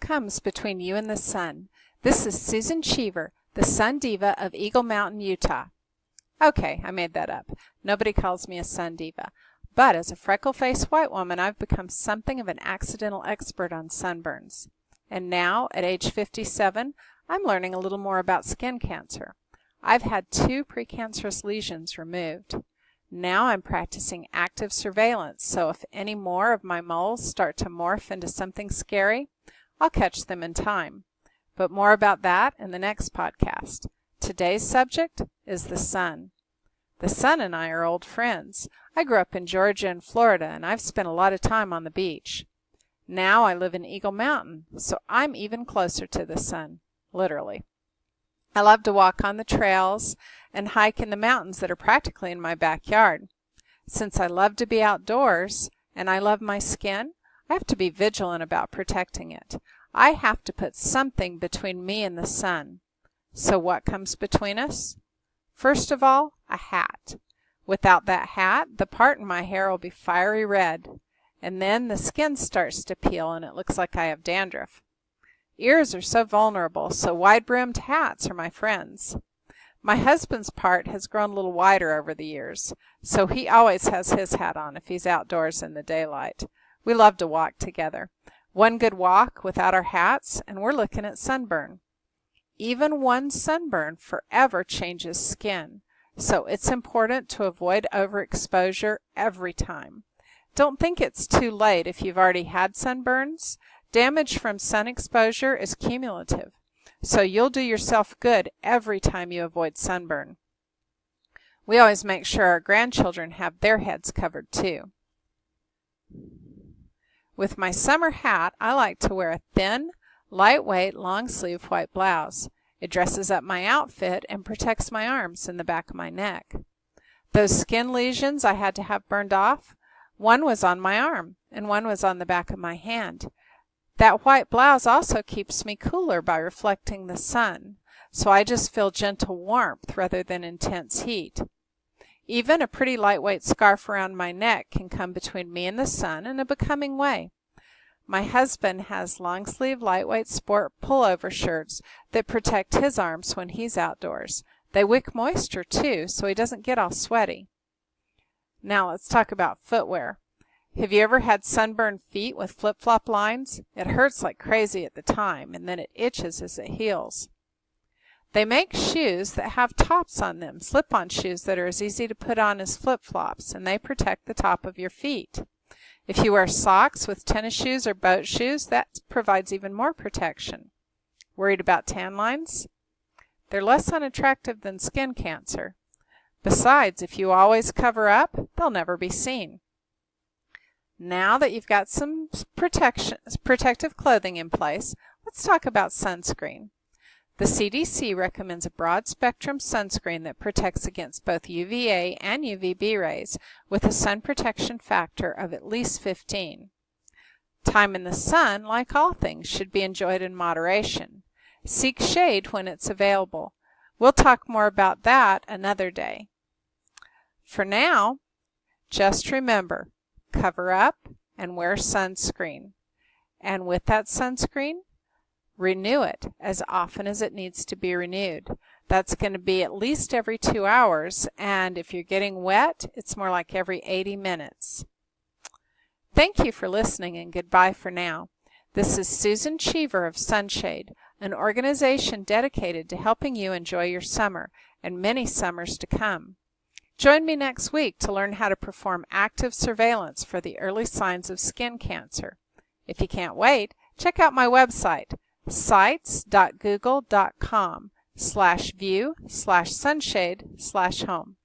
comes between you and the sun? This is Susan Cheever, the Sun Diva of Eagle Mountain, Utah. Okay, I made that up. Nobody calls me a sun diva. But as a freckle-faced white woman, I've become something of an accidental expert on sunburns. And now, at age 57, I'm learning a little more about skin cancer. I've had 2 precancerous lesions removed. Now I'm practicing active surveillance, so if any more of my moles start to morph into something scary, I'll catch them in time. But more about that in the next podcast. Today's subject is the sun. The sun and I are old friends. I grew up in Georgia and Florida, and I've spent a lot of time on the beach. Now I live in Eagle Mountain, so I'm even closer to the sun, literally. I love to walk on the trails and hike in the mountains that are practically in my backyard. Since I love to be outdoors and I love my skin, I have to be vigilant about protecting it. I have to put something between me and the sun. So what comes between us? First of all, a hat. Without that hat, the part in my hair will be fiery red, and then the skin starts to peel and it looks like I have dandruff. Ears are so vulnerable, so wide-brimmed hats are my friends. My husband's part has grown a little wider over the years, so he always has his hat on if he's outdoors in the daylight. We love to walk together. One good walk without our hats, and we're looking at sunburn. Even one sunburn forever changes skin, so it's important to avoid overexposure every time. Don't think it's too late if you've already had sunburns. Damage from sun exposure is cumulative, so you'll do yourself good every time you avoid sunburn. We always make sure our grandchildren have their heads covered too. With my summer hat, I like to wear a thin, lightweight, long-sleeve white blouse. It dresses up my outfit and protects my arms and the back of my neck. Those skin lesions I had to have burned off, one was on my arm and one was on the back of my hand. That white blouse also keeps me cooler by reflecting the sun, so I just feel gentle warmth rather than intense heat. Even a pretty lightweight scarf around my neck can come between me and the sun in a becoming way. My husband has long-sleeve, lightweight sport pullover shirts that protect his arms when he's outdoors. They wick moisture too, so he doesn't get all sweaty. Now let's talk about footwear. Have you ever had sunburned feet with flip-flop lines? It hurts like crazy at the time, and then it itches as it heals. They make shoes that have tops on them, slip-on shoes that are as easy to put on as flip-flops, and they protect the top of your feet. If you wear socks with tennis shoes or boat shoes, that provides even more protection. Worried about tan lines? They're less unattractive than skin cancer. Besides, if you always cover up, they'll never be seen. Now that you've got some protective clothing in place, let's talk about sunscreen. The CDC recommends a broad-spectrum sunscreen that protects against both UVA and UVB rays with a sun protection factor of at least 15. Time in the sun, like all things, should be enjoyed in moderation. Seek shade when it's available. We'll talk more about that another day. For now, just remember, cover up and wear sunscreen. And with that sunscreen, renew it as often as it needs to be renewed. That's going to be at least every 2 hours, and if you're getting wet, it's more like every 80 minutes. Thank you for listening, and goodbye for now. This is Susan Cheever of Sunshade, an organization dedicated to helping you enjoy your summer and many summers to come. Join me next week to learn how to perform active surveillance for the early signs of skin cancer. If you can't wait, check out my website, sites.google.com/view/sunshade/home.